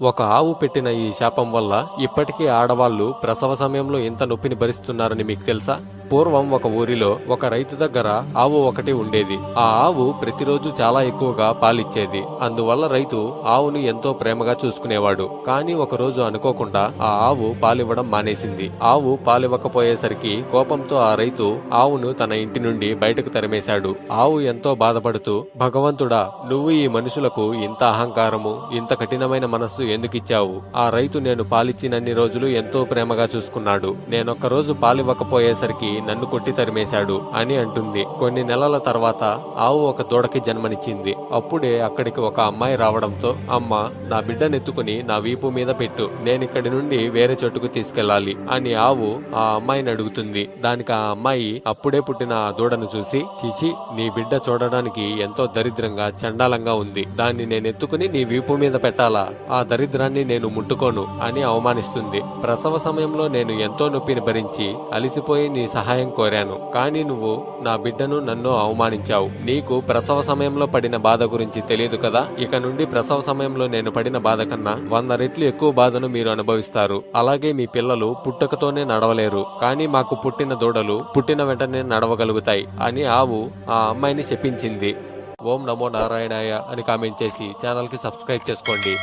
ఒక ఆవు పెట్టిన ఈ శాపం వల్ల ఇప్పటికీ ఆడవాళ్లు ప్రసవ సమయంలో ఇంత నొప్పిని భరిస్తున్నారని మీకు తెలుసా? పూర్వం ఒక ఊరిలో ఒక రైతు దగ్గర ఆవు ఒకటి ఉండేది. ఆ ఆవు ప్రతిరోజు చాలా ఎక్కువగా పాలిచ్చేది. అందువల్ల రైతు ఆవును ఎంతో ప్రేమగా చూసుకునేవాడు. కానీ ఒకరోజు అనుకోకుండా ఆ ఆవు పాలివ్వడం మానేసింది. ఆవు పాలివ్వకపోయేసరికి కోపంతో ఆ రైతు ఆవును తన ఇంటి నుండి బయటకు తరిమేశాడు. ఆవు ఎంతో బాధపడుతూ, భగవంతుడా, నువ్వు ఈ మనుషులకు ఇంత అహంకారము, ఇంత కఠినమైన మనస్సు ఎందుకిచ్చావు? ఆ రైతు నేను పాలిచ్చినన్ని రోజులు ఎంతో ప్రేమగా చూసుకున్నాడు. నేనొక్క రోజు పాలివ్వకపోయేసరికి నన్ను కొట్టి తరిమేశాడు అని అంటుంది. కొన్ని నెలల తర్వాత ఆవు ఒక దూడకి జన్మనిచ్చింది. అప్పుడే అక్కడికి ఒక అమ్మాయి రావడంతో, అమ్మ, నా బిడ్డనెత్తుకుని నా వీపు మీద పెట్టు, నేనిక్కడి నుండి వేరే చోటుకు తీసుకెళ్లాలి అని ఆవు ఆ అమ్మాయిని అడుగుతుంది. దానికి ఆ అమ్మాయి అప్పుడే పుట్టిన ఆ దూడను చూసి, చిచి, నీ బిడ్డ చూడడానికి ఎంతో దరిద్రంగా చండాలంగా ఉంది, దాన్ని నేనెత్తుకుని నీ వీపు మీద పెట్టాలా? ఆ దరిద్రాన్ని నేను ముట్టుకోను అని అవమానిస్తుంది. ప్రసవ సమయంలో నేను ఎంతో నొప్పిని భరించి అలిసిపోయి నీ సహాయం కోరాను, కానీ నువ్వు నా బిడ్డను నన్ను అవమానించావు. నీకు ప్రసవ సమయంలో పడిన బాధ గురించి తెలియదు కదా? ఇక నుండి ప్రసవ సమయంలో నేను పడిన బాధ కన్నా 100 రెట్లు ఎక్కువ బాధను మీరు అనుభవిస్తారు. అలాగే మీ పిల్లలు పుట్టకతోనే నడవలేరు, కానీ మాకు పుట్టిన దూడలు పుట్టిన వెంటనే నడవగలుగుతాయి అని ఆవు ఆ అమ్మాయిని శపించింది. ఓం నమో నారాయణాయ అని కామెంట్ చేసి ఛానల్ కి సబ్స్క్రైబ్ చేసుకోండి.